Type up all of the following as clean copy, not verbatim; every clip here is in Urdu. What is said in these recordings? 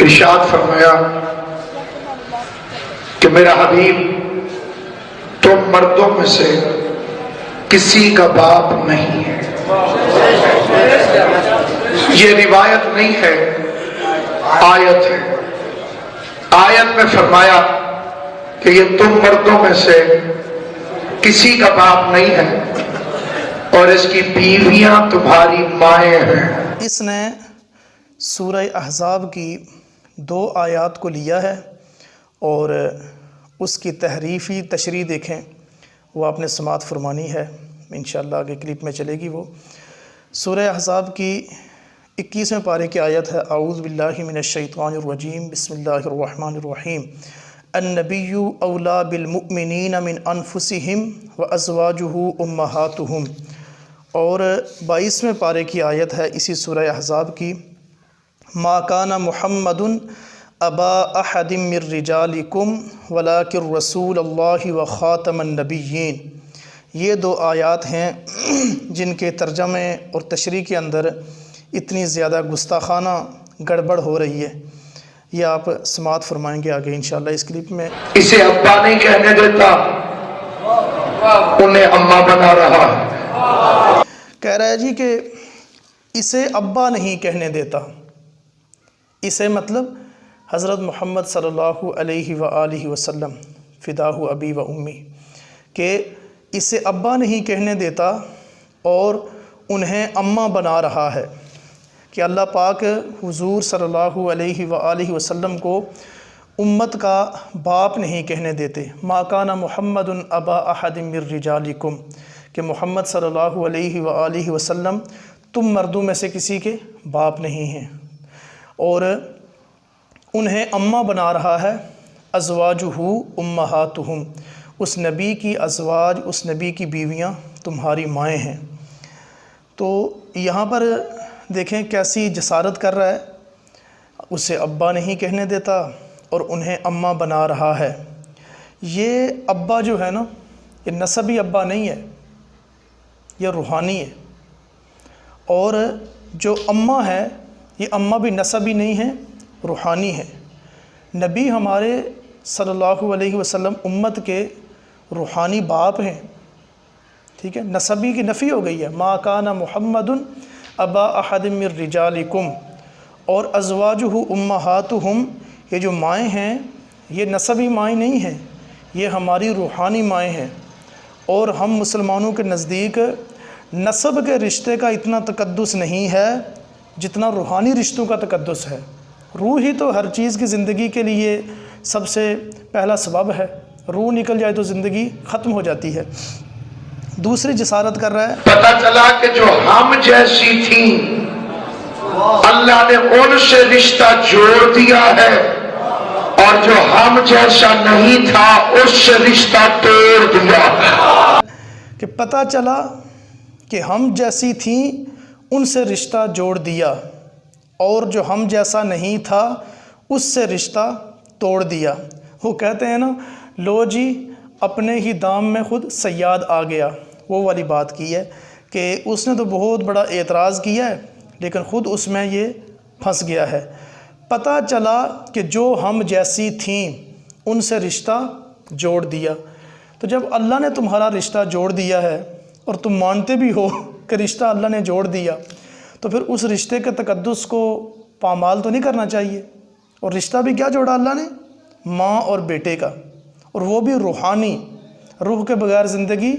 ارشاد فرمایا کہ میرا حبیب تم مردوں میں سے کسی کا باپ نہیں ہے. یہ روایت نہیں ہے، آیت ہے. آیت میں فرمایا کہ یہ تم مردوں میں سے کسی کا باپ نہیں ہے اور اس کی بیویاں تمہاری مائیں ہیں. اس نے سورہ احزاب کی 2 آیات کو لیا ہے اور اس کی تحریفی تشریح دیکھیں، وہ آپ نے سماعت فرمانی ہے، انشاءاللہ آگے کلپ میں چلے گی. وہ سورہ احزاب کی 21ویں پارے کی آیت ہے، اعوذ باللہ من الشیطان الرجیم، بسم اللہ الرحمن الرحیم. النبی اولا بالمؤمنین من انفسہم وازواجہ امہاتہم. اور 22ویں پارے کی آیت ہے اسی سورہ احزاب کی، ما کان محمد ابا احد من رجالکم ولکن رسول اللہ وخاتم النبیین. یہ 2 آیات ہیں جن کے ترجمے اور تشریح کے اندر اتنی زیادہ گستاخانہ گڑبڑ ہو رہی ہے. یہ آپ سماعت فرمائیں گے آگے انشاءاللہ اس کلپ میں. اسے ابا نہیں کہنے دیتا، انہیں اماں بنا رہا ہے. کہہ رہا ہے جی کہ اسے ابا نہیں کہنے دیتا. اسے مطلب حضرت محمد صلی اللہ علیہ وآلہ وسلم فداہ ابی و امی، کہ اسے ابا نہیں کہنے دیتا اور انہیں اماں بنا رہا ہے. کہ اللہ پاک حضور صلی اللہ علیہ وآلہ وسلم کو امت کا باپ نہیں کہنے دیتے. ما کان محمد ابا احد من رجالکم، کہ محمد صلی اللہ علیہ وآلہ وسلم تم مردوں میں سے کسی کے باپ نہیں ہیں، اور انہیں اماں بنا رہا ہے. ازواجہ امہاتہم، اس نبی کی ازواج، اس نبی کی بیویاں تمہاری مائیں ہیں. تو یہاں پر دیکھیں کیسی جسارت کر رہا ہے، اسے ابا نہیں کہنے دیتا اور انہیں اماں بنا رہا ہے. یہ ابا جو ہے نا، یہ نسبی ابا نہیں ہے، یہ روحانی ہے. اور جو اماں ہے، یہ اماں بھی نسبی نہیں ہے، روحانی ہے. نبی ہمارے صلی اللہ علیہ وسلم امت کے روحانی باپ ہیں. ٹھیک ہے، نسبی کی نفی ہو گئی ہے. ما کان محمد ابا احد من رجالکم، اور ازواجہ امہاتہم، یہ جو مائیں ہیں یہ نسبی مائیں نہیں ہیں، یہ ہماری روحانی مائیں ہیں. اور ہم مسلمانوں کے نزدیک نسب کے رشتے کا اتنا تقدس نہیں ہے جتنا روحانی رشتوں کا تقدس ہے. روح ہی تو ہر چیز کی زندگی کے لیے سب سے پہلا سبب ہے. روح نکل جائے تو زندگی ختم ہو جاتی ہے. دوسری جسارت کر رہا ہے، پتہ چلا کہ جو ہم جیسی تھیں اللہ نے ان سے رشتہ جوڑ دیا ہے، اور جو ہم جیسا نہیں تھا اس سے رشتہ توڑ دیا. کہ پتہ چلا کہ ہم جیسی تھیں ان سے رشتہ جوڑ دیا، اور جو ہم جیسا نہیں تھا اس سے رشتہ توڑ دیا. وہ کہتے ہیں نا، لو جی اپنے ہی دام میں خود صیاد آ گیا. وہ والی بات کی ہے کہ اس نے تو بہت بڑا اعتراض کیا ہے لیکن خود اس میں یہ پھنس گیا ہے. پتہ چلا کہ جو ہم جیسی تھیں ان سے رشتہ جوڑ دیا. تو جب اللہ نے تمہارا رشتہ جوڑ دیا ہے اور تم مانتے بھی ہو کہ رشتہ اللہ نے جوڑ دیا، تو پھر اس رشتے کے تقدس کو پامال تو نہیں کرنا چاہیے. اور رشتہ بھی کیا جوڑا اللہ نے؟ ماں اور بیٹے کا، اور وہ بھی روحانی. روح کے بغیر زندگی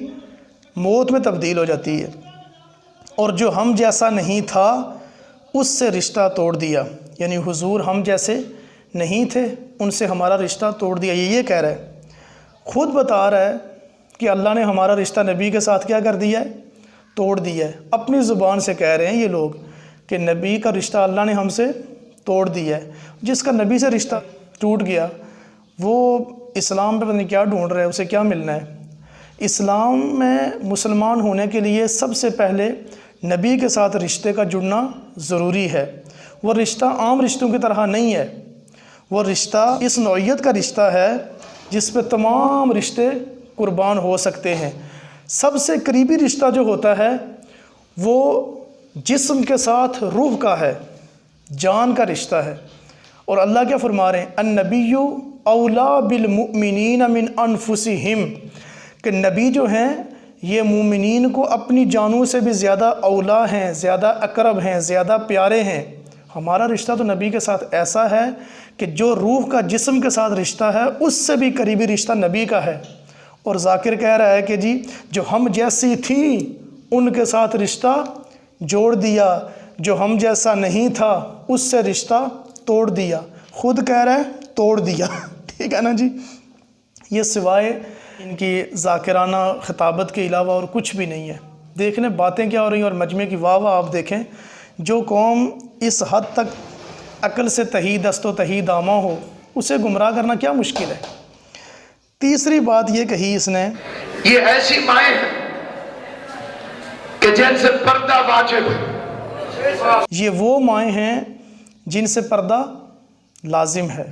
موت میں تبدیل ہو جاتی ہے. اور جو ہم جیسا نہیں تھا اس سے رشتہ توڑ دیا، یعنی حضور ہم جیسے نہیں تھے، ان سے ہمارا رشتہ توڑ دیا. یہ کہہ رہا ہے، خود بتا رہا ہے کہ اللہ نے ہمارا رشتہ نبی کے ساتھ کیا کر دیا ہے؟ توڑ دیا ہے. اپنی زبان سے کہہ رہے ہیں یہ لوگ کہ نبی کا رشتہ اللہ نے ہم سے توڑ دیا ہے. جس کا نبی سے رشتہ ٹوٹ گیا وہ اسلام پہ پتہ نہیں کیا ڈھونڈ رہا ہے، اسے کیا ملنا ہے. اسلام میں مسلمان ہونے کے لیے سب سے پہلے نبی کے ساتھ رشتے کا جڑنا ضروری ہے. وہ رشتہ عام رشتوں کی طرح نہیں ہے، وہ رشتہ اس نوعیت کا رشتہ ہے جس پہ تمام رشتے قربان ہو سکتے ہیں. سب سے قریبی رشتہ جو ہوتا ہے وہ جسم کے ساتھ روح کا ہے، جان کا رشتہ ہے. اور اللہ کیا فرما رہے ہیں؟ النبی اولا بالمؤمنین من انفسہم، کہ نبی جو ہیں یہ مومنین کو اپنی جانوں سے بھی زیادہ اولا ہیں، زیادہ اقرب ہیں، زیادہ پیارے ہیں۔ ہمارا رشتہ تو نبی کے ساتھ ایسا ہے کہ جو روح کا جسم کے ساتھ رشتہ ہے اس سے بھی قریبی رشتہ نبی کا ہے۔ اور ذاکر کہہ رہا ہے کہ جی جو ہم جیسی تھیں ان کے ساتھ رشتہ جوڑ دیا، جو ہم جیسا نہیں تھا اس سے رشتہ توڑ دیا۔ خود کہہ رہا ہے توڑ دیا، ٹھیک ہے نا جی۔ یہ سوائے ان کی ذاکرانہ خطابت کے علاوہ اور کچھ بھی نہیں ہے۔ دیکھنے باتیں کیا ہو رہی ہیں، اور مجمع کی واہ واہ آپ دیکھیں۔ جو قوم اس حد تک عقل سے تہی دست و تہی دامہ ہو اسے گمراہ کرنا کیا مشکل ہے۔ تیسری بات یہ کہی اس نے، یہ ایسی مائیں ہیں کہ جن سے پردہ واجب ہے، یہ وہ مائیں ہیں جن سے پردہ لازم ہے۔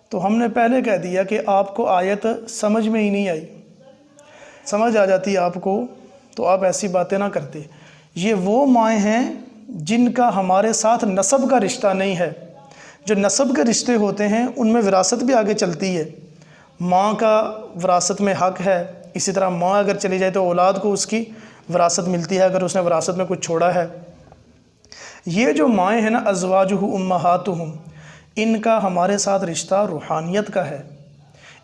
تو ہم نے پہلے کہہ دیا کہ آپ کو آیت سمجھ میں ہی نہیں آئی، سمجھ آ جاتی آپ کو تو آپ ایسی باتیں نہ کرتے۔ یہ وہ مائیں ہیں جن کا ہمارے ساتھ نسب کا رشتہ نہیں ہے۔ جو نسب کے رشتے ہوتے ہیں ان میں وراثت بھی آگے چلتی ہے، ماں کا وراثت میں حق ہے، اسی طرح ماں اگر چلی جائے تو اولاد کو اس کی وراثت ملتی ہے اگر اس نے وراثت میں کچھ چھوڑا ہے۔ یہ جو مائیں ہیں نا، ازواجہ امہاتہم، ان کا ہمارے ساتھ رشتہ روحانیت کا ہے،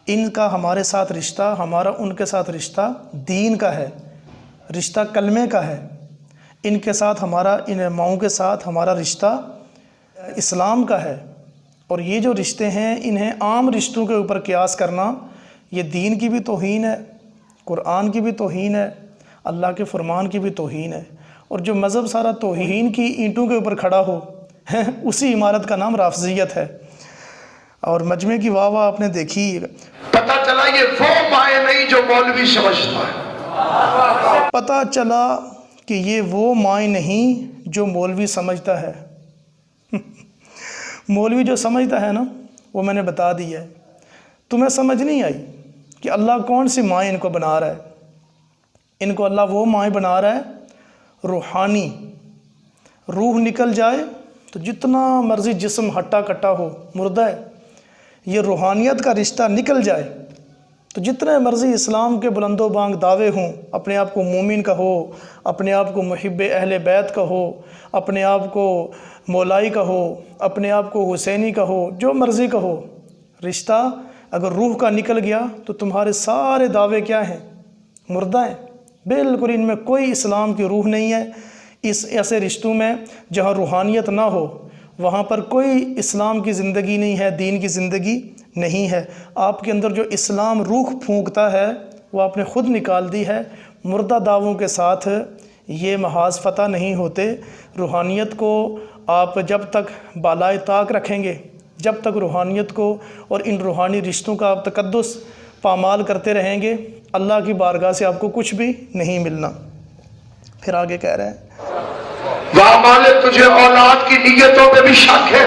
ان کا ہمارے ساتھ رشتہ، ہمارا ان کے ساتھ رشتہ دین کا ہے، رشتہ کلمے کا ہے۔ ان کے ساتھ ہمارا، ان ماؤں کے ساتھ ہمارا رشتہ اسلام کا ہے۔ اور یہ جو رشتے ہیں انہیں عام رشتوں کے اوپر قیاس کرنا یہ دین کی بھی توہین ہے، قرآن کی بھی توہین ہے، اللہ کے فرمان کی بھی توہین ہے۔ اور جو مذہب سارا توہین کی اینٹوں کے اوپر کھڑا ہو اسی عمارت کا نام رافضیت ہے۔ اور مجمع کی واہ واہ آپ نے دیکھی۔ پتہ چلا یہ وہ مائیں نہیں جو مولوی سمجھتا ہے، پتہ چلا کہ یہ وہ مائیں نہیں جو مولوی سمجھتا ہے۔ مولوی جو سمجھتا ہے نا وہ میں نے بتا دیا ہے۔ تمہیں سمجھ نہیں آئی کہ اللہ کون سی مائیں ان کو بنا رہا ہے۔ ان کو اللہ وہ مائیں بنا رہا ہے روحانی۔ روح نکل جائے تو جتنا مرضی جسم ہٹا کٹا ہو مردہ ہے، یہ روحانیت کا رشتہ نکل جائے تو جتنے مرضی اسلام کے بلند و بانگ دعوے ہوں، اپنے آپ کو مومن کہو، اپنے آپ کو محب اہل بیت کہو، اپنے آپ کو مولائی کہو، اپنے آپ کو حسینی کہو، جو مرضی کہو، رشتہ اگر روح کا نکل گیا تو تمہارے سارے دعوے کیا ہیں؟ مردہ ہیں۔ بالکل ان میں کوئی اسلام کی روح نہیں ہے۔ اس ایسے رشتوں میں جہاں روحانیت نہ ہو وہاں پر کوئی اسلام کی زندگی نہیں ہے، دین کی زندگی نہیں ہے۔ آپ کے اندر جو اسلام روح پھونکتا ہے وہ آپ نے خود نکال دی ہے۔ مردہ دعووں کے ساتھ یہ محاذ فتح نہیں ہوتے۔ روحانیت کو آپ جب تک بالائے طاق رکھیں گے، جب تک روحانیت کو اور ان روحانی رشتوں کا آپ تقدس پامال کرتے رہیں گے، اللہ کی بارگاہ سے آپ کو کچھ بھی نہیں ملنا۔ پھر آگے کہہ رہے ہیں، واہ مالک تجھے اولاد کی نیتوں پہ بھی شک ہے۔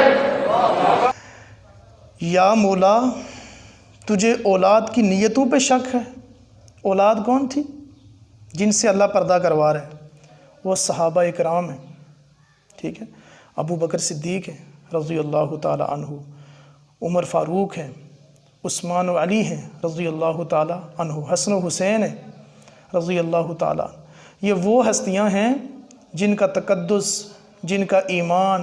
یا مولا تجھے اولاد کی نیتوں پہ شک ہے۔ اولاد کون تھی جن سے اللہ پردہ کروا رہا ہے؟ وہ صحابہ اکرام ہیں، ٹھیک ہے، ابو بکر صدیق ہیں رضی اللہ تعالی عنہ، عمر فاروق ہیں، عثمان و علی ہیں رضی اللہ تعالی عنہ، حسن و حسین ہیں رضی اللہ تعالی عنہ۔ یہ وہ ہستیاں ہیں جن کا تقدس، جن کا ایمان،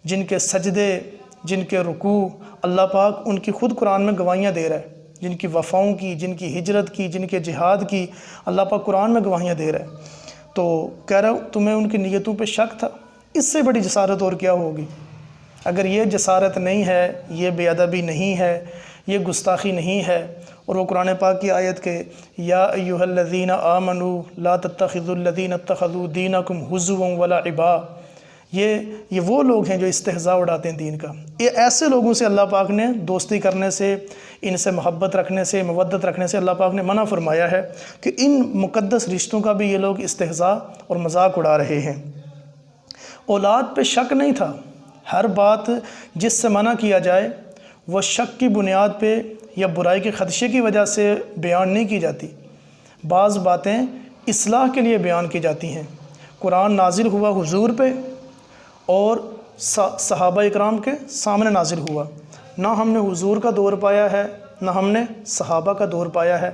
جن کے سجدے، جن کے رکوع، اللہ پاک ان کی خود قرآن میں گواہیاں دے رہا ہے، جن کی وفاؤں کی، جن کی ہجرت کی، جن کے جہاد کی، اللہ پاک قرآن میں گواہیاں دے رہا ہے۔ تو کہہ رہا ہوں تمہیں ان کی نیتوں پہ شک تھا، اس سے بڑی جسارت اور کیا ہوگی؟ اگر یہ جسارت نہیں ہے، یہ بے ادبی نہیں ہے، یہ گستاخی نہیں ہے، اور وہ قرآن پاک کی آیت کے یا ایھا الذین آمنوا لا تتخذوا الذین اتخذوا دینکم ہزوا ولعبا، یہ وہ لوگ ہیں جو استہزاء اڑاتے ہیں دین کا۔ یہ ایسے لوگوں سے اللہ پاک نے دوستی کرنے سے، ان سے محبت رکھنے سے، مودت رکھنے سے اللہ پاک نے منع فرمایا ہے کہ ان مقدس رشتوں کا بھی یہ لوگ استہزاء اور مذاق اڑا رہے ہیں۔ اولاد پہ شک نہیں تھا۔ ہر بات جس سے منع کیا جائے وہ شک کی بنیاد پہ یا برائی کے خدشے کی وجہ سے بیان نہیں کی جاتی۔ بعض باتیں اصلاح کے لیے بیان کی جاتی ہیں۔ قرآن نازل ہوا حضور پہ اور صحابہ اکرام کے سامنے نازل ہوا، نہ ہم نے حضور کا دور پایا ہے نہ ہم نے صحابہ کا دور پایا ہے۔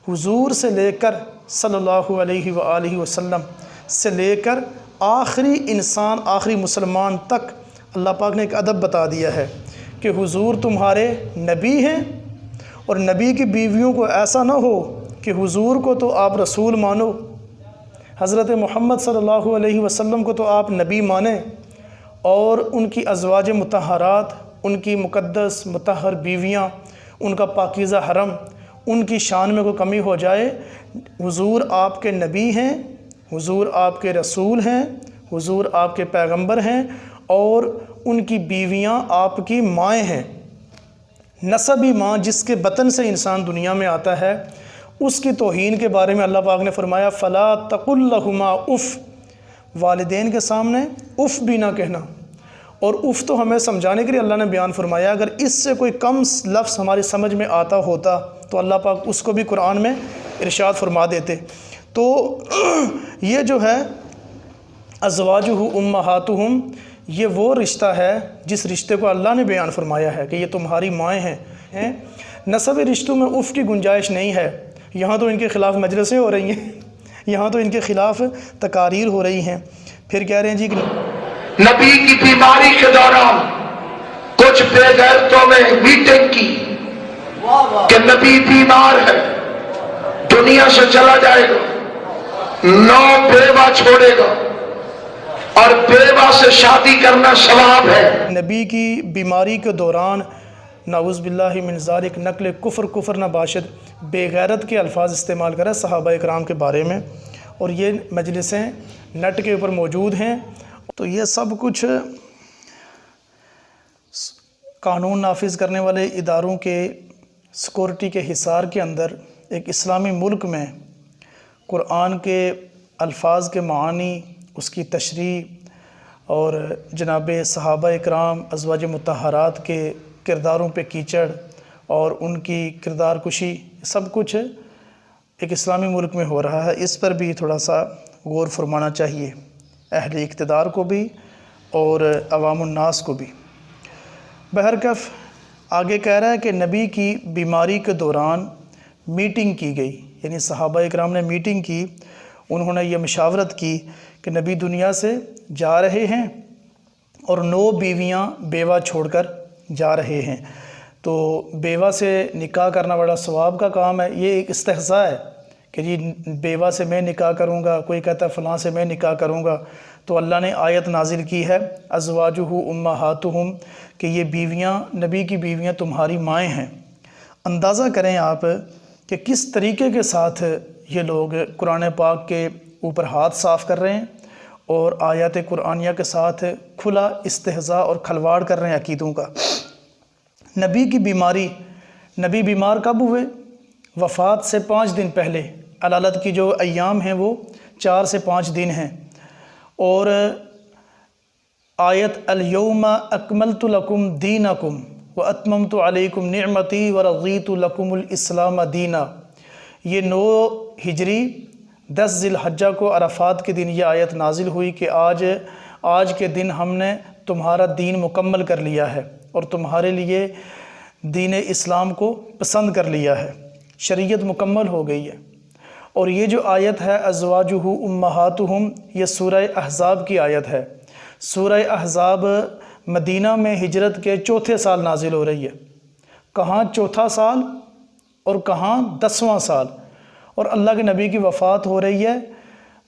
حضور سے لے کر صلی اللہ علیہ وآلہ وسلم سے لے کر آخری انسان، آخری مسلمان تک اللہ پاک نے ایک ادب بتا دیا ہے کہ حضور تمہارے نبی ہیں، اور نبی کی بیویوں کو ایسا نہ ہو کہ حضور کو تو آپ رسول مانو، حضرت محمد صلی اللہ علیہ وسلم کو تو آپ نبی مانیں، اور ان کی ازواج مطہرات، ان کی مقدس مطہر بیویاں، ان کا پاکیزہ حرم، ان کی شان میں کوئی کمی ہو جائے۔ حضور آپ کے نبی ہیں، حضور آپ کے رسول ہیں، حضور آپ کے پیغمبر ہیں، اور ان کی بیویاں آپ کی مائیں ہیں۔ نسبی ماں جس کے بطن سے انسان دنیا میں آتا ہے، اس کی توہین کے بارے میں اللہ پاک نے فرمایا فَلَا تَقُلْ لَهُمَا اف، والدین کے سامنے اف بھی نہ کہنا۔ اور اف تو ہمیں سمجھانے کے لیے اللہ نے بیان فرمایا، اگر اس سے کوئی کم لفظ ہماری سمجھ میں آتا ہوتا تو اللہ پاک اس کو بھی قرآن میں ارشاد فرما دیتے۔ تو یہ جو ہے ازواجہ امہاتہم، یہ وہ رشتہ ہے جس رشتے کو اللہ نے بیان فرمایا ہے کہ یہ تمہاری مائیں ہیں۔ نسبی رشتوں میں اف کی گنجائش نہیں ہے۔ یہاں تو ان کے خلاف مجلسیں ہو رہی ہیں، یہاں تو ان کے خلاف تقاریر ہو رہی ہیں۔ پھر کہہ رہے ہیں جی کہ نبی کی بیماری کے دوران کچھ بے غیرتوں میں میٹنگ کی کہ نبی بیمار ہے، دنیا سے چلا جائے گا، 9 بیوہ چھوڑے گا، اور بیوہ سے شادی کرنا ثواب ہے۔ نبی کی بیماری کے دوران نعوذ باللہ من ذالک نقل کفر نباشد بے غیرت کے الفاظ استعمال کریں صحابہ اکرام کے بارے میں، اور یہ مجلسیں نیٹ کے اوپر موجود ہیں۔ تو یہ سب کچھ قانون نافذ کرنے والے اداروں کے سیکورٹی کے حصار کے اندر ایک اسلامی ملک میں قرآن کے الفاظ کے معانی، اس کی تشریح اور جناب صحابہ اکرام ازواج مطہرات کے کرداروں پہ کیچڑ اور ان کی کردار کشی، سب کچھ ایک اسلامی ملک میں ہو رہا ہے۔ اس پر بھی تھوڑا سا غور فرمانا چاہیے، اہل اقتدار کو بھی اور عوام الناس کو بھی۔ بہرکیف آگے کہہ رہا ہے کہ نبی کی بیماری کے دوران میٹنگ کی گئی، یعنی صحابہ اکرام نے میٹنگ کی، انہوں نے یہ مشاورت کی کہ نبی دنیا سے جا رہے ہیں اور 9 بیویاں بیوہ چھوڑ کر جا رہے ہیں۔ تو بیوہ سے نکاح کرنا بڑا ثواب کا کام ہے۔ یہ ایک استہزاء ہے کہ جی بیوہ سے میں نکاح کروں گا، کوئی کہتا ہے فلاں سے میں نکاح کروں گا۔ تو اللہ نے آیت نازل کی ہے ازواجہ امہاتہم، کہ یہ بیویاں، نبی کی بیویاں تمہاری مائیں ہیں۔ اندازہ کریں آپ کہ کس طریقے کے ساتھ یہ لوگ قرآن پاک کے اوپر ہاتھ صاف کر رہے ہیں اور آیات قرآنیہ کے ساتھ کھلا استہزاء اور کھلواڑ کر رہے ہیں عقیدوں کا۔ نبی کی بیماری، نبی بیمار کب ہوئے؟ وفات سے 5 دن پہلے۔ علالت کی جو ایام ہیں وہ 4 سے 5 دن ہیں، اور آیت الیوم اکملت لکم دینکم واتممت علیکم نعمتی ورضیت لکم الاسلام دینا، یہ 9 ہجری 10 ذی الحجہ کو عرفات کے دن یہ آیت نازل ہوئی کہ آج کے دن ہم نے تمہارا دین مکمل کر لیا ہے اور تمہارے لیے دین اسلام کو پسند کر لیا ہے، شریعت مکمل ہو گئی ہے۔ اور یہ جو آیت ہے ازواجہ امہاتہم، یہ سورہ احزاب کی آیت ہے۔ سورہ احزاب مدینہ میں ہجرت کے 4تھے سال نازل ہو رہی ہے۔ کہاں 4تھا سال اور کہاں 10واں سال، اور اللہ کے نبی کی وفات ہو رہی ہے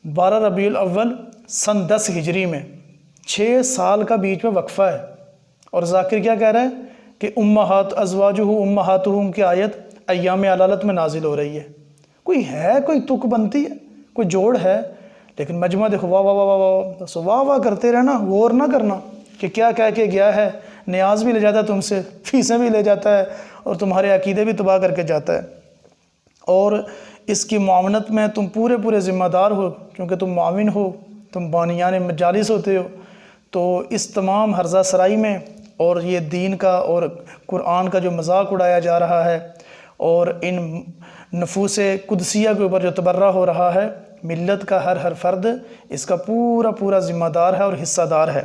12 ربیع الاول سن 10 ہجری میں۔ 6 سال کا بیچ میں وقفہ ہے، اور ذاکر کیا کہہ رہا ہے کہ ازواجہ امہاتہم کی آیت ایام علالت میں نازل ہو رہی ہے۔ کوئی تک بنتی ہے، کوئی جوڑ ہے، لیکن مجمع دیکھو واہ واہ واہ واہ واہ واہ کرتے رہنا، غور نہ کرنا کہ کیا کہہ کے گیا ہے۔ نیاز بھی لے جاتا ہے تم سے، فیسیں بھی لے جاتا ہے، اور تمہارے عقیدے بھی تباہ کر کے جاتا ہے، اور اس کی معاونت میں تم پورے ذمہ دار ہو، کیونکہ تم معاون ہو، تم بانیان مجالس ہوتے ہو۔ تو اس تمام ہرزہ سرائی میں اور یہ دین کا اور قرآن کا جو مذاق اڑایا جا رہا ہے، اور ان نفوس قدسیہ کے اوپر جو تبرہ ہو رہا ہے، ملت کا ہر فرد اس کا پورا ذمہ دار ہے اور حصہ دار ہے۔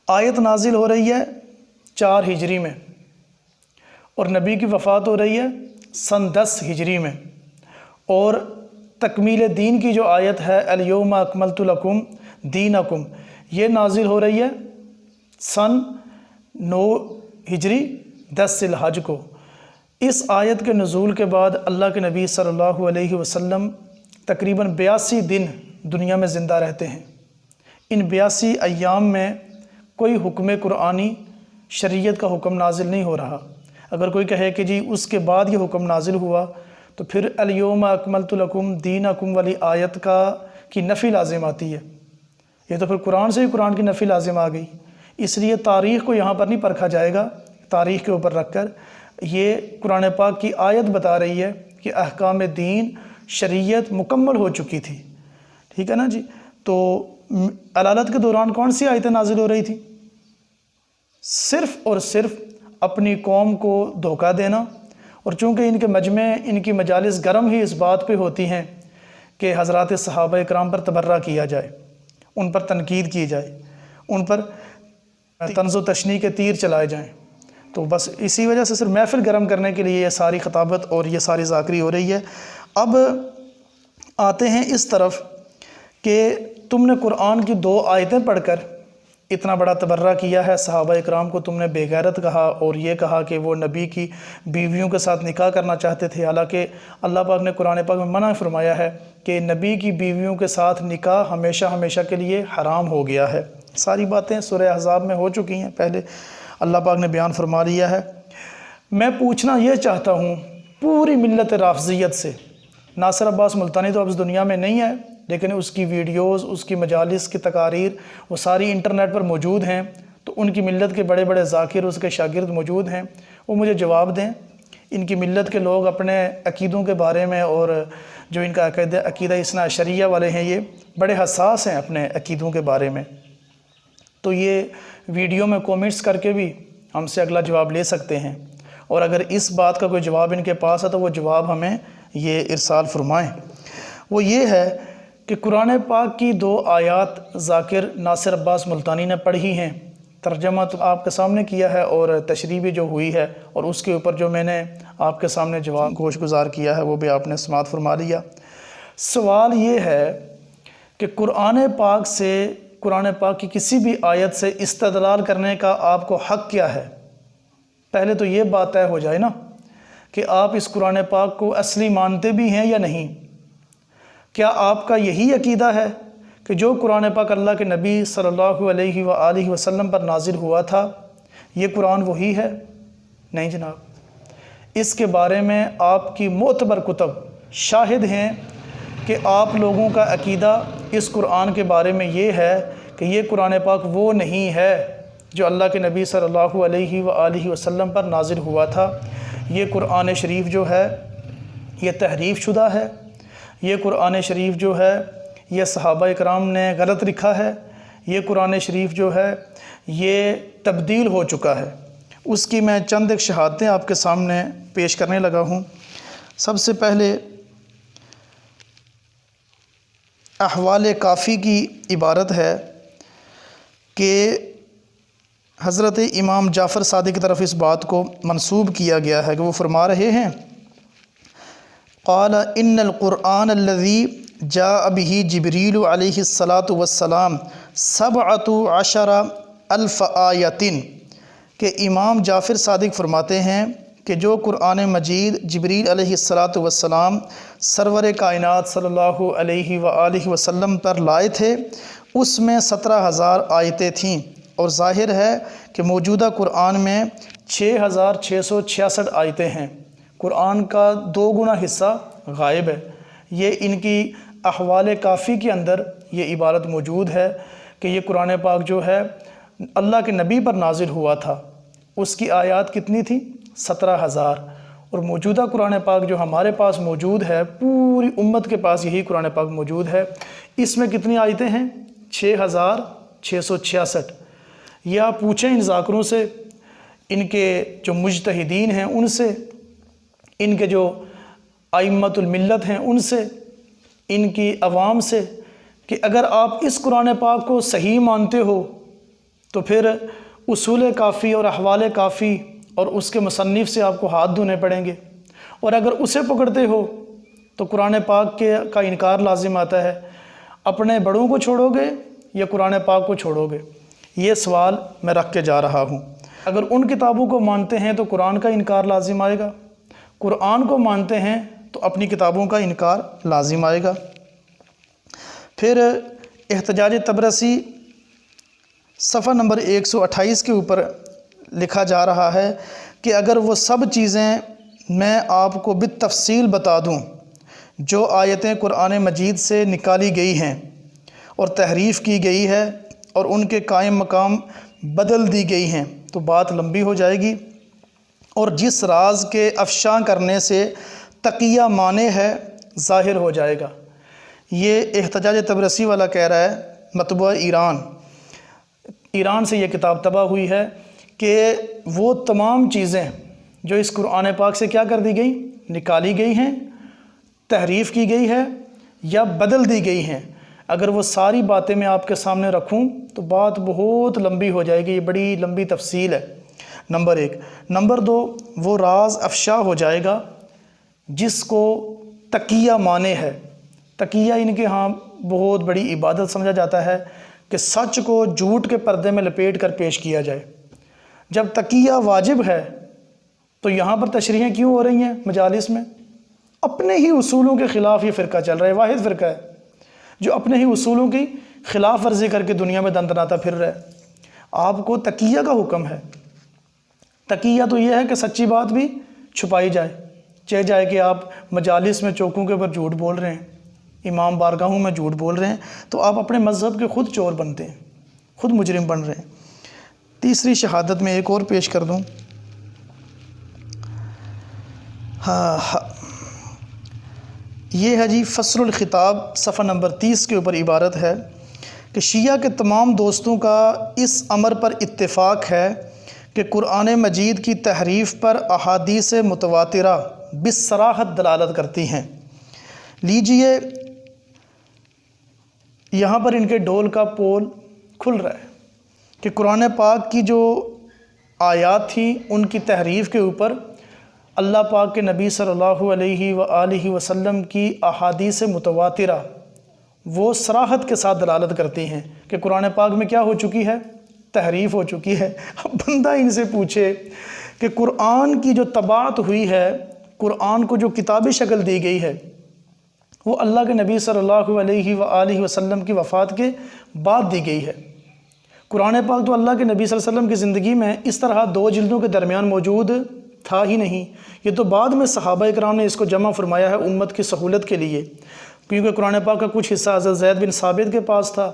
آیت نازل ہو رہی ہے 4 ہجری میں اور نبی کی وفات ہو رہی ہے سن 10 ہجری میں، اور تکمیل دین کی جو آیت ہے الیوم اکملت لکم دینکم، یہ نازل ہو رہی ہے سن 9 ہجری 10 ذی الحج کو۔ اس آیت کے نزول کے بعد اللہ کے نبی صلی اللہ علیہ وسلم تقریباً 82 دن دنیا میں زندہ رہتے ہیں۔ ان 82 ایام میں کوئی حکم قرآنی شریعت کا حکم نازل نہیں ہو رہا۔ اگر کوئی کہے کہ جی اس کے بعد یہ حکم نازل ہوا تو پھر الیوم اکملت لکم دینکم والی آیت کی نفی لازم آتی ہے، یہ تو پھر قرآن سے ہی قرآن کی نفی لازم آ گئی۔ اس لیے تاریخ کو یہاں پر نہیں پرکھا جائے گا، تاریخ کے اوپر رکھ کر یہ قرآن پاک کی آیت بتا رہی ہے کہ احکام دین شریعت مکمل ہو چکی تھی، ٹھیک ہے نا جی۔ تو علالت کے دوران کون سی آیتیں نازل ہو رہی تھی؟ صرف اور صرف اپنی قوم کو دھوکہ دینا، اور چونکہ ان کے مجمع، ان کی مجالس گرم ہی اس بات پہ ہوتی ہیں کہ حضرات صحابہ کرام پر تبرہ کیا جائے، ان پر تنقید کی جائے، ان پر طنز و تشنیع کے تیر چلائے جائیں، تو بس اسی وجہ سے صرف محفل گرم کرنے کے لیے یہ ساری خطابت اور یہ ساری ذاکری ہو رہی ہے۔ اب آتے ہیں اس طرف کہ تم نے قرآن کی 2 آیتیں پڑھ کر اتنا بڑا تبرہ کیا ہے، صحابہ اکرام کو تم نے بے غیرت کہا اور یہ کہا کہ وہ نبی کی بیویوں کے ساتھ نکاح کرنا چاہتے تھے، حالانکہ اللہ پاک نے قرآن پاک میں منع فرمایا ہے کہ نبی کی بیویوں کے ساتھ نکاح ہمیشہ ہمیشہ کے لیے حرام ہو گیا ہے۔ ساری باتیں سورہ احزاب میں ہو چکی ہیں، پہلے اللہ پاک نے بیان فرما لیا ہے۔ میں پوچھنا یہ چاہتا ہوں پوری ملت رافضیت سے، ناصر عباس ملتانی تو اب اس دنیا میں نہیں ہے، لیکن اس کی ویڈیوز، اس کی مجالس کی تقاریر وہ ساری انٹرنیٹ پر موجود ہیں، تو ان کی ملت کے بڑے بڑے ذاکر، اس کے شاگرد موجود ہیں، وہ مجھے جواب دیں۔ ان کی ملت کے لوگ اپنے عقیدوں کے بارے میں، اور جو ان کا عقیدہ اثنا عشریہ والے ہیں، یہ بڑے حساس ہیں اپنے عقیدوں کے بارے میں، تو یہ ویڈیو میں کومنٹس کر کے بھی ہم سے اگلا جواب لے سکتے ہیں، اور اگر اس بات کا کوئی جواب ان کے پاس ہے تو وہ جواب ہمیں یہ ارسال فرمائیں۔ وہ یہ ہے کہ قرآن پاک کی 2 آیات ذاکر ناصر عباس ملتانی نے پڑھی ہیں، ترجمہ تو آپ کے سامنے کیا ہے اور تشریح بھی جو ہوئی ہے، اور اس کے اوپر جو میں نے آپ کے سامنے جواب گوش گزار کیا ہے وہ بھی آپ نے سماعت فرما لیا۔ سوال یہ ہے کہ قرآن پاک سے، قرآن پاک کی کسی بھی آیت سے استدلال کرنے کا آپ کو حق کیا ہے؟ پہلے تو یہ بات طے ہو جائے نا کہ آپ اس قرآن پاک کو اصلی مانتے بھی ہیں یا نہیں۔ کیا آپ کا یہی عقیدہ ہے کہ جو قرآن پاک اللہ کے نبی صلی اللہ علیہ وآلہ وسلم پر نازل ہوا تھا یہ قرآن وہی ہے؟ نہیں جناب، اس کے بارے میں آپ کی معتبر کتب شاہد ہیں کہ آپ لوگوں کا عقیدہ اس قرآن کے بارے میں یہ ہے کہ یہ قرآن پاک وہ نہیں ہے جو اللہ کے نبی صلی اللہ علیہ وآلہ وسلم پر نازل ہوا تھا۔ یہ قرآن شریف جو ہے یہ تحریف شدہ ہے، یہ قرآن شریف جو ہے یہ صحابہ اکرام نے غلط لکھا ہے، یہ قرآن شریف جو ہے یہ تبدیل ہو چکا ہے۔ اس کی میں چند ایک شہادتیں آپ کے سامنے پیش کرنے لگا ہوں۔ سب سے پہلے احوال کافی کی عبارت ہے کہ حضرت امام جعفر صادق کی طرف اس بات کو منسوب کیا گیا ہے کہ وہ فرما رہے ہیں قال ان القرآن الذي جاء به جبریل علیہ الصلاۃ والسلام 17,000 آیۃ، کہ امام جعفر صادق فرماتے ہیں کہ جو قرآن مجید جبریل علیہ الصلاۃ والسلام سرور کائنات صلی اللہ علیہ وآلہ وسلم پر لائے تھے اس میں 17,000 آیتیں تھیں، اور ظاہر ہے کہ موجودہ قرآن میں 6,666 آیتیں ہیں۔ قرآن کا 2 گنا حصہ غائب ہے۔ یہ ان کی احوال کافی کے اندر یہ عبارت موجود ہے کہ یہ قرآن پاک جو ہے اللہ کے نبی پر نازل ہوا تھا، اس کی آیات کتنی تھی؟ 17,000۔ اور موجودہ قرآن پاک جو ہمارے پاس موجود ہے، پوری امت کے پاس یہی قرآن پاک موجود ہے، اس میں کتنی آیتیں ہیں؟ 6,666۔ یہ آپ پوچھیں ان ذاکروں سے، ان کے جو مجتہدین ہیں ان سے، ان کے جو ائمۃ الملت ہیں ان سے، ان کی عوام سے، کہ اگر آپ اس قرآن پاک کو صحیح مانتے ہو تو پھر اصول کافی اور احوال کافی اور اس کے مصنف سے آپ کو ہاتھ دھونے پڑیں گے، اور اگر اسے پکڑتے ہو تو قرآن پاک کا انکار لازم آتا ہے۔ اپنے بڑوں کو چھوڑو گے یا قرآن پاک کو چھوڑو گے؟ یہ سوال میں رکھ کے جا رہا ہوں۔ اگر ان کتابوں کو مانتے ہیں تو قرآن کا انکار لازم آئے گا، قرآن کو مانتے ہیں تو اپنی کتابوں کا انکار لازم آئے گا۔ پھر احتجاج تبرسی صفحہ نمبر 128 کے اوپر لکھا جا رہا ہے کہ اگر وہ سب چیزیں میں آپ کو بالتفصیل بتا دوں جو آیتیں قرآن مجید سے نکالی گئی ہیں اور تحریف کی گئی ہے اور ان کے قائم مقام بدل دی گئی ہیں تو بات لمبی ہو جائے گی، اور جس راز کے افشاں کرنے سے تقیہ مانع ہے ظاہر ہو جائے گا۔ یہ احتجاج تبرسی والا کہہ رہا ہے، مطبوعہ ایران سے یہ کتاب طبع ہوئی ہے کہ وہ تمام چیزیں جو اس قرآن پاک سے کیا کر دی گئی، نکالی گئی ہیں، تحریف کی گئی ہے یا بدل دی گئی ہیں، اگر وہ ساری باتیں میں آپ کے سامنے رکھوں تو بات بہت لمبی ہو جائے گی، یہ بڑی لمبی تفصیل ہے، نمبر 1۔ نمبر 2، وہ راز افشا ہو جائے گا جس کو تقیہ مانے ہے۔ تقیہ ان کے ہاں بہت بڑی عبادت سمجھا جاتا ہے کہ سچ کو جھوٹ کے پردے میں لپیٹ کر پیش کیا جائے۔ جب تقیہ واجب ہے تو یہاں پر تشریحیں کیوں ہو رہی ہیں مجالس میں؟ اپنے ہی اصولوں کے خلاف یہ فرقہ چل رہا ہے، واحد فرقہ ہے جو اپنے ہی اصولوں کی خلاف ورزی کر کے دنیا میں دندناتا پھر رہا ہے۔ آپ کو تقیہ کا حکم ہے۔ تقیہ تو یہ ہے کہ سچی بات بھی چھپائی جائے، چاہے جائے کہ آپ مجالس میں چوکوں کے اوپر جھوٹ بول رہے ہیں، امام بارگاہوں میں جھوٹ بول رہے ہیں، تو آپ اپنے مذہب کے خود چور بنتے ہیں، خود مجرم بن رہے ہیں۔ تیسری شہادت میں ایک اور پیش کر دوں، یہ ہے جی فصل الخطاب صفحہ نمبر 30 کے اوپر عبارت ہے کہ شیعہ کے تمام دوستوں کا اس امر پر اتفاق ہے کہ قرآن مجید کی تحریف پر احادیث متواترہ بصراحت دلالت کرتی ہیں۔ لیجئے یہاں پر ان کے ڈول کا پول کھل رہا ہے کہ قرآن پاک کی جو آیات تھیں ان کی تحریف کے اوپر اللہ پاک کے نبی صلی اللہ علیہ وآلہ وسلم کی احادیث متواترہ وہ صراحت کے ساتھ دلالت کرتی ہیں کہ قرآن پاک میں کیا ہو چکی ہے، تحریف ہو چکی ہے۔ اب بندہ ان سے پوچھے کہ قرآن کی جو طباعت ہوئی ہے، قرآن کو جو کتابی شکل دی گئی ہے، وہ اللہ کے نبی صلی اللہ علیہ وآلہ وسلم کی وفات کے بعد دی گئی ہے۔ قرآن پاک تو اللہ کے نبی صلی اللہ علیہ وسلم کی زندگی میں اس طرح 2 جلدوں کے درمیان موجود تھا ہی نہیں، یہ تو بعد میں صحابہ اکرام نے اس کو جمع فرمایا ہے امت کی سہولت کے لیے، کیونکہ قرآن پاک کا کچھ حصہ حضرت زید بن ثابت کے پاس تھا،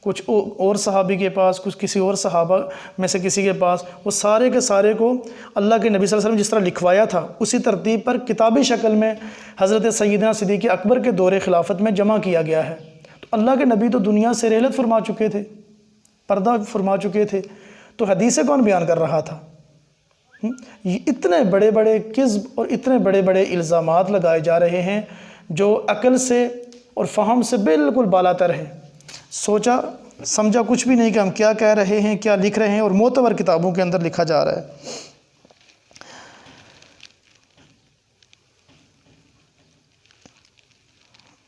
کچھ اور صحابی کے پاس، کچھ کسی اور صحابہ میں سے کسی کے پاس، وہ سارے کے سارے کو اللہ کے نبی صلی اللہ علیہ وسلم جس طرح لکھوایا تھا اسی ترتیب پر کتابی شکل میں حضرت سیدنا صدیق اکبر کے دور خلافت میں جمع کیا گیا ہے۔ تو اللہ کے نبی تو دنیا سے رحلت فرما چکے تھے، پردہ فرما چکے تھے، تو حدیثیں کون بیان کر رہا تھا؟ یہ اتنے بڑے بڑے کذب اور اتنے بڑے بڑے الزامات لگائے جا رہے ہیں جو عقل سے اور فہم سے بالکل بالاتر ہیں۔ سوچا سمجھا کچھ بھی نہیں کہ ہم کیا کہہ رہے ہیں، کیا لکھ رہے ہیں، اور معتبر کتابوں کے اندر لکھا جا رہا ہے۔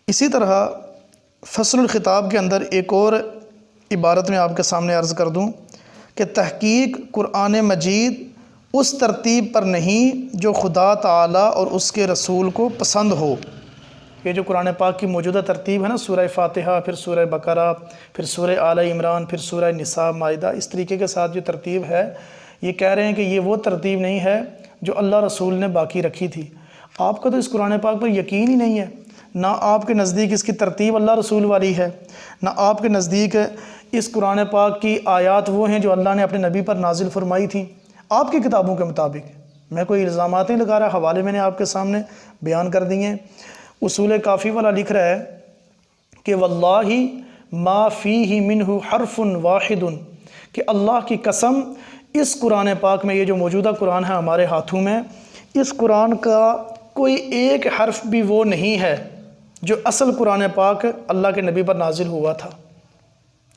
اسی طرح فصل الخطاب کے اندر ایک اور عبارت میں آپ کے سامنے عرض کر دوں کہ تحقیق قرآن مجید اس ترتیب پر نہیں جو خدا تعالیٰ اور اس کے رسول کو پسند ہو۔ یہ جو قرآن پاک کی موجودہ ترتیب ہے نا، سورہ فاتحہ، پھر سورہ بقرہ، پھر سورہ آل عمران، پھر سورہ نساء، مائدہ، اس طریقے کے ساتھ جو ترتیب ہے، یہ کہہ رہے ہیں کہ یہ وہ ترتیب نہیں ہے جو اللہ رسول نے باقی رکھی تھی۔ آپ کا تو اس قرآن پاک پر یقین ہی نہیں ہے، نہ آپ کے نزدیک اس کی ترتیب اللہ رسول والی ہے، نہ آپ کے نزدیک اس قرآن پاک کی آیات وہ ہیں جو اللہ نے اپنے نبی پر نازل فرمائی تھیں آپ کی کتابوں کے مطابق۔ میں کوئی الزامات نہیں لگا رہا، حوالے میں نے آپ کے سامنے بیان کر دیے ہیں۔ اصول کافی والا لکھ رہا ہے کہ واللہ ما فیہ منہ حرف واحد، کہ اللہ کی قسم اس قرآن پاک میں، یہ جو موجودہ قرآن ہے ہمارے ہاتھوں میں، اس قرآن کا کوئی ایک حرف بھی وہ نہیں ہے جو اصل قرآن پاک اللہ کے نبی پر نازل ہوا تھا۔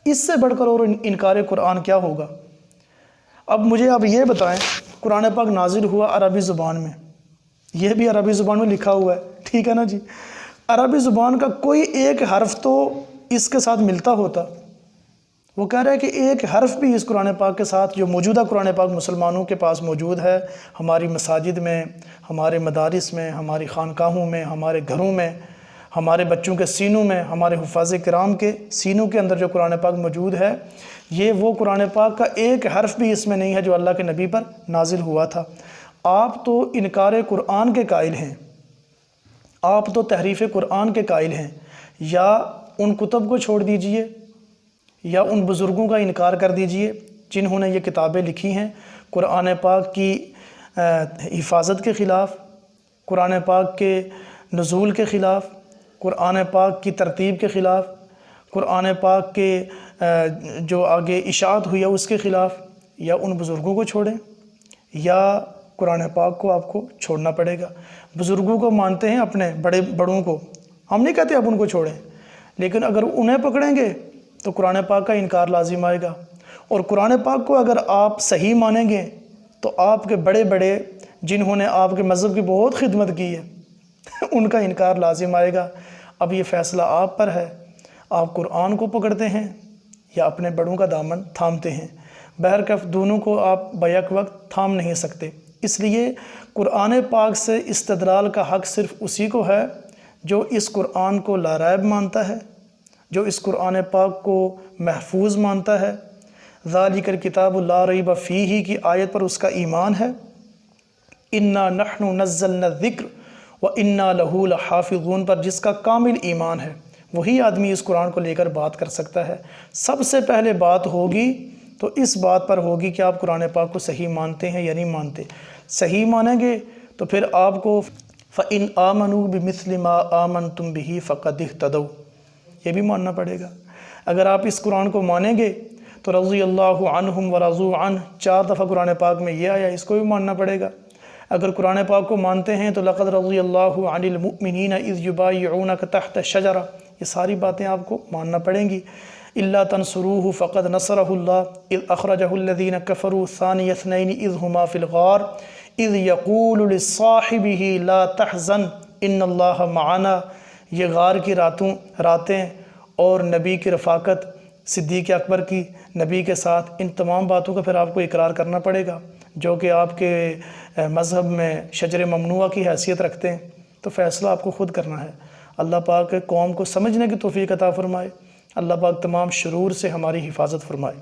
اس سے بڑھ کر اور انکار قرآن کیا ہوگا؟ اب مجھے آپ یہ بتائیں، قرآن پاک نازل ہوا عربی زبان میں، یہ بھی عربی زبان میں لکھا ہوا ہے، ٹھیک ہے نا جی؟ عربی زبان کا کوئی ایک حرف تو اس کے ساتھ ملتا ہوتا؟ وہ کہہ رہا ہے کہ ایک حرف بھی اس قرآن پاک کے ساتھ، جو موجودہ قرآن پاک مسلمانوں کے پاس موجود ہے، ہماری مساجد میں، ہمارے مدارس میں، ہماری خانقاہوں میں، ہمارے گھروں میں، ہمارے بچوں کے سینوں میں، ہمارے حفاظ کرام کے سینوں کے اندر جو قرآن پاک موجود ہے، یہ وہ قرآن پاک کا ایک حرف بھی اس میں نہیں ہے جو اللہ کے نبی پر نازل ہوا تھا۔ آپ تو انکار قرآن کے قائل ہیں، آپ تو تحریف قرآن کے قائل ہیں، یا ان کتب کو چھوڑ دیجئے، یا ان بزرگوں کا انکار کر دیجئے جنہوں نے یہ کتابیں لکھی ہیں قرآن پاک کی حفاظت کے خلاف، قرآن پاک کے نزول کے خلاف، قرآن پاک کی ترتیب کے خلاف، قرآن پاک کے جو آگے اشاعت ہوئی ہے اس کے خلاف۔ یا ان بزرگوں کو چھوڑیں یا قرآن پاک کو آپ کو چھوڑنا پڑے گا۔ بزرگوں کو مانتے ہیں، اپنے بڑوں کو، ہم نہیں کہتے آپ ان کو چھوڑیں، لیکن اگر انہیں پکڑیں گے تو قرآن پاک کا انکار لازم آئے گا، اور قرآن پاک کو اگر آپ صحیح مانیں گے تو آپ کے بڑے جنہوں نے آپ کے مذہب کی بہت خدمت کی ہے ان کا انکار لازم آئے گا۔ اب یہ فیصلہ آپ پر ہے، آپ قرآن کو پکڑتے ہیں یا اپنے بڑوں کا دامن تھامتے ہیں۔ بہرکیف دونوں کو آپ بیک وقت تھام نہیں سکتے، اس لیے قرآن پاک سے استدلال کا حق صرف اسی کو ہے جو اس قرآن کو لا ریب مانتا ہے، جو اس قرآن پاک کو محفوظ مانتا ہے۔ ذالک الکتاب لا ریب فیہ کی آیت پر اس کا ایمان ہے، انا نحن نزلنا الذکر وانا لہ لحافظون پر جس کا کامل ایمان ہے، وہی آدمی اس قرآن کو لے کر بات کر سکتا ہے۔ سب سے پہلے بات ہوگی تو اس بات پر ہوگی کہ آپ قرآن پاک کو صحیح مانتے ہیں یا نہیں مانتے۔ صحیح مانیں گے تو پھر آپ کو فَإِنْ آمَنُوا بِمِثْلِ مَا آمَنْتُمْ بِهِ فَقَدِ اهْتَدَوْا، یہ بھی ماننا پڑے گا۔ اگر آپ اس قرآن کو مانیں گے تو رضی اللہ عنہم ورضوا عنہ 4 دفعہ قرآن پاک میں یہ آیا، اس کو بھی ماننا پڑے گا۔ اگر قرآن پاک کو مانتے ہیں تو لقد رضی اللہ عن المؤمنین اذ یبایعونک تحت الشجرہ، یہ ساری باتیں آپ کو ماننا پڑیں گی۔ الا تنصروہ فقد نصرہ اللہ اذ اخرجہ الذین کفروا ثانی اثنین اذ ہما فی الغار اذ یقول لصاحبہ لا تحزن ان اللہ معنا۔ یہ غار کی راتیں اور نبی کی رفاقت، صدیق اکبر کی نبی کے ساتھ، ان تمام باتوں کا پھر آپ کو اقرار کرنا پڑے گا جو کہ آپ کے مذہب میں شجر ممنوعہ کی حیثیت رکھتے ہیں۔ تو فیصلہ آپ کو خود کرنا ہے۔ اللہ پاک قوم کو سمجھنے کی توفیق عطا فرمائے، اللہ پاک تمام شرور سے ہماری حفاظت فرمائے۔